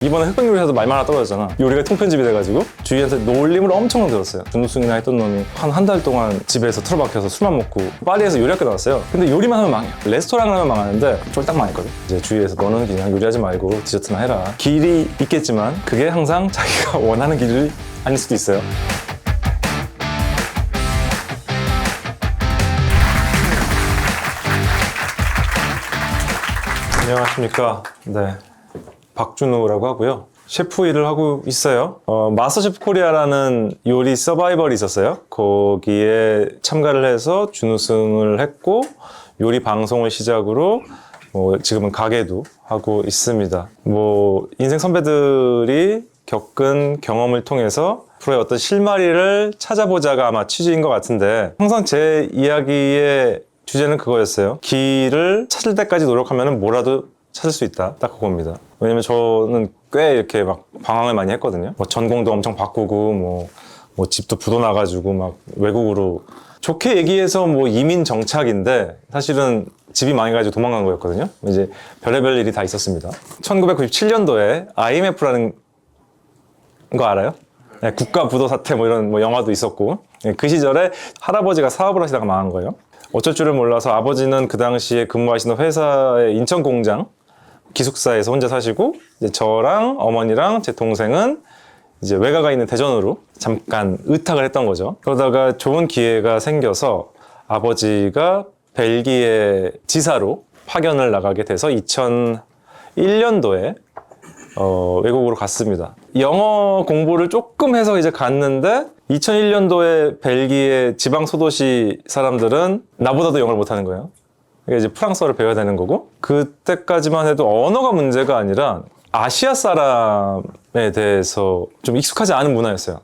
이번에 흑백요리사도 말만 하나 떨어졌잖아. 요리가 통편집이 돼가지고 주위에서 놀림을 엄청 들었어요. 준우승이나 했던 놈이 한 달 동안 집에서 틀어박혀서 술만 먹고 파리에서 요리학교 나왔어요. 근데 요리만 하면 망해요. 레스토랑을 하면 망하는데 쫄딱 망했거든. 이제 주위에서 너는 그냥 요리하지 말고 디저트나 해라. 길이 있겠지만 그게 항상 자기가 원하는 길이 아닐 수도 있어요. 안녕하십니까. 네. 박준우라고 하고요. 셰프 일을 하고 있어요. 마스터셰프 코리아라는 요리 서바이벌이 있었어요. 거기에 참가를 해서 준우승을 했고 요리 방송을 시작으로 지금은 가게도 하고 있습니다. 인생 선배들이 겪은 경험을 통해서 프로의 어떤 실마리를 찾아보자가 아마 취지인 것 같은데 항상 제 이야기의 주제는 그거였어요. 길을 찾을 때까지 노력하면 뭐라도 찾을 수 있다. 딱 그겁니다. 왜냐면 저는 꽤 이렇게 막 방황을 많이 했거든요. 전공도 엄청 바꾸고 집도 부도 나가지고 막 외국으로 좋게 얘기해서 이민 정착인데 사실은 집이 망해가지고 도망간 거였거든요. 이제 별의별 일이 다 있었습니다. 1997년도에 IMF라는 거 알아요? 네, 국가 부도 사태 이런 영화도 있었고 그 시절에 할아버지가 사업을 하시다가 망한 거예요. 어쩔 줄을 몰라서 아버지는 그 당시에 근무하시는 회사의 인천 공장 기숙사에서 혼자 사시고 이제 저랑 어머니랑 제 동생은 이제 외가가 있는 대전으로 잠깐 의탁을 했던 거죠. 그러다가 좋은 기회가 생겨서 아버지가 벨기에 지사로 파견을 나가게 돼서 2001년도에 외국으로 갔습니다. 영어 공부를 조금 해서 이제 갔는데 2001년도에 벨기에 지방 소도시 사람들은 나보다도 영어를 못하는 거예요. 이제 프랑스어를 배워야 되는 거고 그때까지만 해도 언어가 문제가 아니라 아시아 사람에 대해서 좀 익숙하지 않은 문화였어요.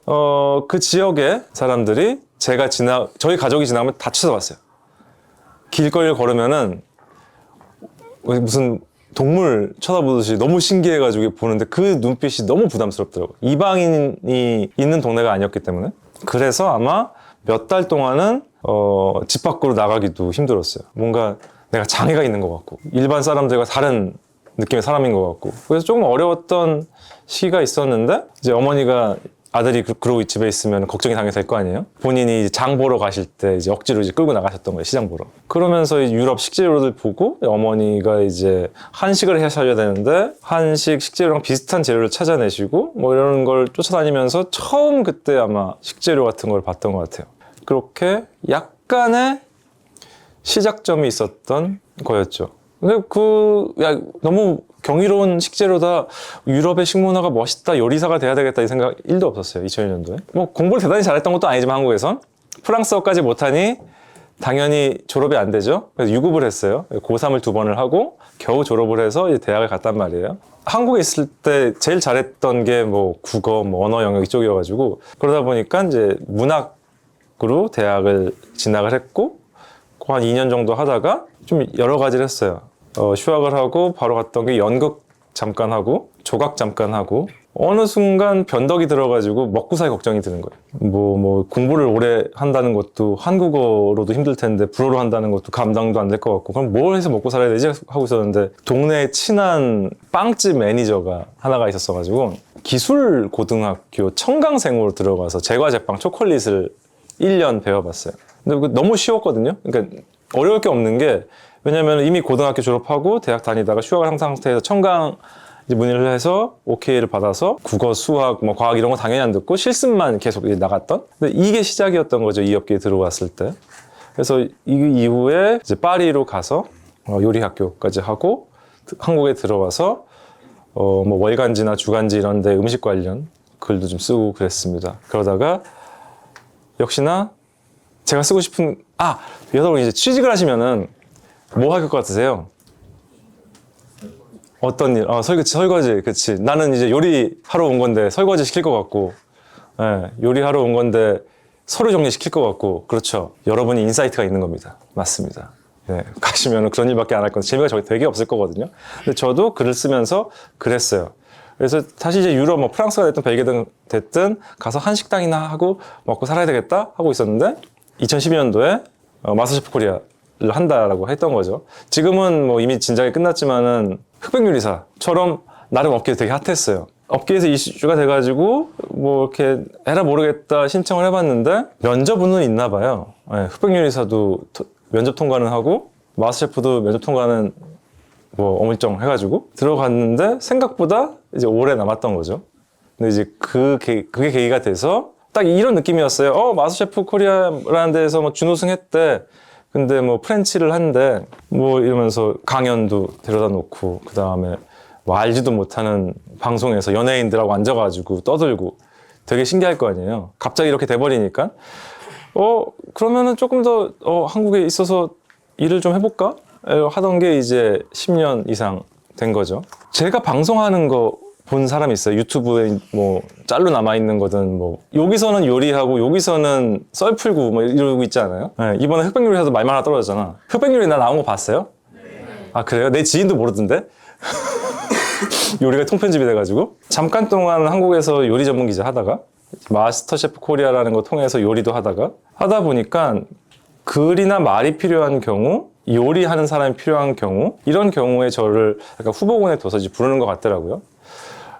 그 지역의 사람들이 저희 가족이 지나가면 다 쳐다봤어요. 길거리를 걸으면은 무슨 동물 쳐다보듯이 너무 신기해가지고 보는데 그 눈빛이 너무 부담스럽더라고요. 이방인이 있는 동네가 아니었기 때문에. 그래서 아마 몇 달 동안은 집 밖으로 나가기도 힘들었어요. 뭔가 내가 장애가 있는 것 같고 일반 사람들과 다른 느낌의 사람인 것 같고 그래서 조금 어려웠던 시기가 있었는데 이제 어머니가 아들이 그러고 집에 있으면 걱정이 당연히 될 거 아니에요? 본인이 장 보러 가실 때 이제 억지로 끌고 나가셨던 거예요, 시장 보러. 그러면서 유럽 식재료를 보고 어머니가 이제 한식을 하셔야 되는데 한식 식재료랑 비슷한 재료를 찾아내시고 이런 걸 쫓아다니면서 처음 그때 아마 식재료 같은 걸 봤던 것 같아요. 그렇게 약간의 시작점이 있었던 거였죠. 근데 너무 경이로운 식재료다. 유럽의 식문화가 멋있다. 요리사가 돼야 되겠다. 이 생각 1도 없었어요. 2001년도에. 공부를 대단히 잘했던 것도 아니지만 한국에선. 프랑스어까지 못하니 당연히 졸업이 안 되죠. 그래서 유급을 했어요. 고3을 2번을 하고 겨우 졸업을 해서 이제 대학을 갔단 말이에요. 한국에 있을 때 제일 잘했던 게 국어, 언어 영역 이쪽이어가지고 그러다 보니까 이제 문학으로 대학을 진학을 했고 한 2년 정도 하다가 좀 여러 가지를 했어요. 휴학을 하고 바로 갔던 게 연극 잠깐 하고 조각 잠깐 하고 어느 순간 변덕이 들어가지고 먹고 살 걱정이 드는 거예요. 공부를 오래 한다는 것도 한국어로도 힘들 텐데 불어로 한다는 것도 감당도 안 될 것 같고 그럼 뭘 해서 먹고 살아야 되지 하고 있었는데 동네에 친한 빵집 매니저가 하나가 있었어가지고 기술고등학교 청강생으로 들어가서 제과 제빵 초콜릿을 1년 배워봤어요. 근데 너무 쉬웠거든요. 그러니까 어려울 게 없는 게 왜냐면 이미 고등학교 졸업하고 대학 다니다가 휴학을 한 상태에서 청강 문의를 해서 OK를 받아서 국어, 수학, 과학 이런 거 당연히 안 듣고 실습만 계속 나갔던. 근데 이게 시작이었던 거죠. 이 업계에 들어왔을 때. 그래서 이 이후에 이제 파리로 가서 요리 학교까지 하고 한국에 들어와서 월간지나 주간지 이런 데 음식 관련 글도 좀 쓰고 그랬습니다. 그러다가 역시나 제가 쓰고 싶은 여러분 이제 취직을 하시면은 뭐 할 것 같으세요? 어떤 일? 설거지. 그치. 나는 이제 요리하러 온 건데 설거지 시킬 것 같고, 요리하러 온 건데 서류 정리 시킬 것 같고, 그렇죠. 여러분이 인사이트가 있는 겁니다. 맞습니다. 가시면은 그런 일밖에 안 할 건데 재미가 되게 없을 거거든요. 근데 저도 글을 쓰면서 그랬어요. 그래서 다시 이제 유럽, 프랑스가 됐든 벨기에 됐든 가서 한식당이나 하고 먹고 살아야 되겠다 하고 있었는데 2012년도에 마스터셰프 코리아를 한다라고 했던 거죠. 지금은 이미 진작에 끝났지만은 흑백요리사처럼 나름 업계에서 되게 핫했어요. 업계에서 이슈가 돼가지고 뭐 이렇게 해라 모르겠다 신청을 해봤는데 면접은 있나 봐요. 네, 흑백요리사도 면접 통과는 하고 마스터셰프도 면접 통과는 뭐 어물쩡 해가지고 들어갔는데 생각보다 이제 오래 남았던 거죠. 근데 이제 그게 계기가 돼서 딱 이런 느낌이었어요. 마스터셰프 코리아라는 데서 뭐 준우승 했대. 근데 뭐 프렌치를 한대. 뭐 이러면서 강연도 데려다 놓고 그 다음에 뭐 알지도 못하는 방송에서 연예인들하고 앉아가지고 떠들고 되게 신기할 거 아니에요. 갑자기 이렇게 돼버리니까 그러면은 조금 더 한국에 있어서 일을 좀 해볼까? 하던 게 이제 10년 이상 된 거죠. 제가 방송하는 거 본 사람이 있어요. 유튜브에 뭐 짤로 남아있는 거든 뭐 여기서는 요리하고 여기서는 썰 풀고 뭐 이러고 있지 않아요? 네, 이번에 흑백요리사도 말만 하나 떨어졌잖아. 흑백요리 나 나온 거 봤어요? 네. 아 그래요? 내 지인도 모르던데? 요리가 통편집이 돼가지고 잠깐 동안 한국에서 요리 전문 기자 하다가 마스터셰프 코리아라는 거 통해서 요리도 하다 보니까 글이나 말이 필요한 경우 요리하는 사람이 필요한 경우 이런 경우에 저를 약간 후보군에 둬서 이제 부르는 것 같더라고요.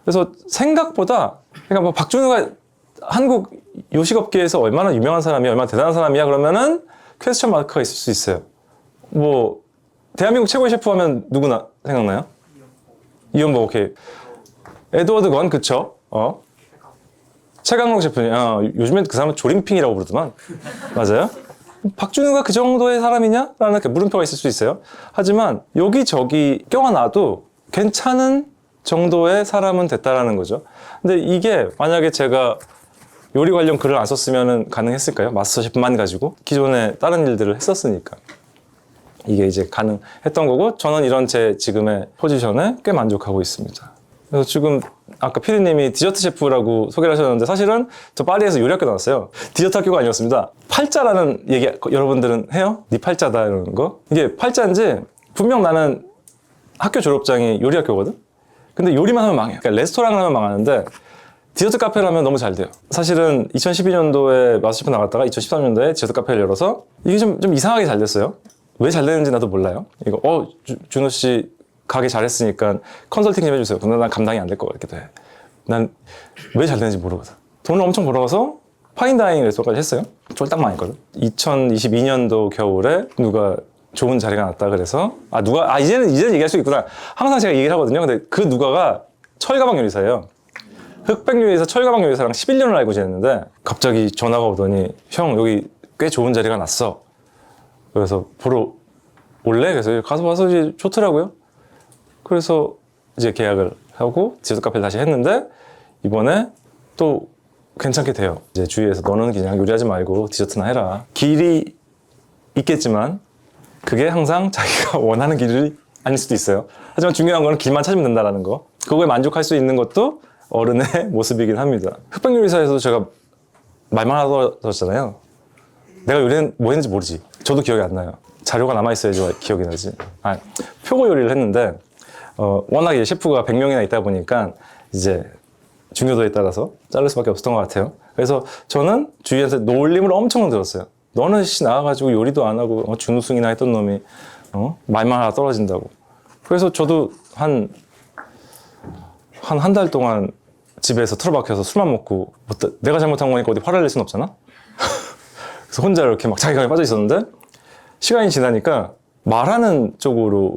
그래서 생각보다 그러니까 뭐 박준우가 한국 요식업계에서 얼마나 유명한 사람이야 얼마나 대단한 사람이야 그러면은 퀘스천 마크가 있을 수 있어요. 뭐 대한민국 최고의 셰프 하면 누구나 생각나요? 이연복 오케이. 에드워드 건 그쵸? 최강록 셰프님 요즘엔 그 사람은 조림핑이라고 부르더만. 맞아요? 박준우가 그 정도의 사람이냐? 라는 물음표가 있을 수 있어요. 하지만 여기저기 껴안아도 괜찮은 정도의 사람은 됐다라는 거죠. 근데 이게 만약에 제가 요리 관련 글을 안 썼으면 가능했을까요? 마스터셰프만 가지고 기존에 다른 일들을 했었으니까 이게 이제 가능했던 거고 저는 이런 제 지금의 포지션에 꽤 만족하고 있습니다. 그래서 지금 아까 피디님이 디저트 셰프라고 소개를 하셨는데 사실은 저 파리에서 요리학교 나왔어요. 디저트 학교가 아니었습니다. 팔자라는 얘기 여러분들은 해요? 네 팔자다 이러는 거. 이게 팔자인지 분명 나는 학교 졸업장이 요리학교거든? 근데 요리만 하면 망해요. 그러니까 레스토랑을 하면 망하는데 디저트 카페를 하면 너무 잘 돼요. 사실은 2012년도에 마스터셰프 나갔다가 2013년도에 디저트 카페를 열어서 이게 좀 이상하게 잘 됐어요. 왜 잘 되는지 나도 몰라요. 이거 준호 씨 가게 잘했으니까 컨설팅 좀 해주세요. 근데 난 감당이 안 될 것 같기도 해. 난 왜 잘 되는지 모르거든. 돈을 엄청 벌어서 파인다이닝 레스토랑까지 했어요. 쫄딱 망했거든. 2022년도 겨울에 누가 좋은 자리가 났다 그래서 이제는 얘기할 수 있구나. 항상 제가 얘기를 하거든요. 근데 그 누가가 철가방 요리사예요. 흑백요리사 철가방 요리사랑 11년을 알고 지냈는데 갑자기 전화가 오더니 형 여기 꽤 좋은 자리가 났어. 그래서 보러 올래? 그래서 가서 봐서 이제 좋더라고요. 그래서 이제 계약을 하고 디저트 카페를 다시 했는데 이번에 또 괜찮게 돼요. 이제 주위에서 너는 그냥 요리하지 말고 디저트나 해라. 길이 있겠지만 그게 항상 자기가 원하는 길이 아닐 수도 있어요. 하지만 중요한 거는 길만 찾으면 된다는 거. 그거에 만족할 수 있는 것도 어른의 모습이긴 합니다. 흑백요리사에서도 제가 말만 하더잖아요. 내가 요리는 뭐 했는지 모르지. 저도 기억이 안 나요. 자료가 남아있어야지 기억이 나지. 표고 요리를 했는데 워낙 셰프가 100명이나 있다 보니까 이제 중요도에 따라서 자를 수밖에 없었던 것 같아요. 그래서 저는 주위에서 놀림을 엄청 들었어요. 너는 나와가지고 요리도 안 하고 준우승이나 했던 놈이 말만 하나 떨어진다고. 그래서 저도 한 달 동안 집에서 틀어박혀서 술만 먹고 내가 잘못한 거니까 어디 화를 낼 순 없잖아. 그래서 혼자 이렇게 막 자기감에 빠져 있었는데 시간이 지나니까 말하는 쪽으로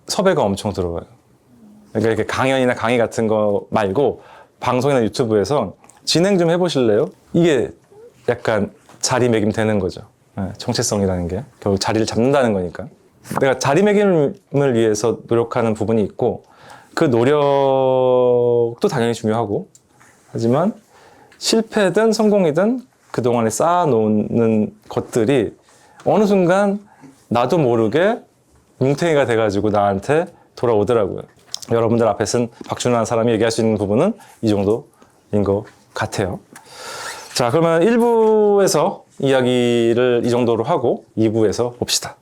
섭외가 엄청 들어가요. 그러니까 이렇게 강연이나 강의 같은 거 말고 방송이나 유튜브에서 진행 좀 해보실래요? 이게 약간 자리매김 되는 거죠. 정체성이라는 게 결국 자리를 잡는다는 거니까. 내가 자리매김을 위해서 노력하는 부분이 있고 그 노력도 당연히 중요하고 하지만 실패든 성공이든 그동안에 쌓아놓는 것들이 어느 순간 나도 모르게 뭉탱이가 돼가지고 나한테 돌아오더라고요. 여러분들 앞에 쓴 박준호라는 사람이 얘기할 수 있는 부분은 이 정도인 것 같아요. 자, 그러면 1부에서 이야기를 이 정도로 하고 2부에서 봅시다.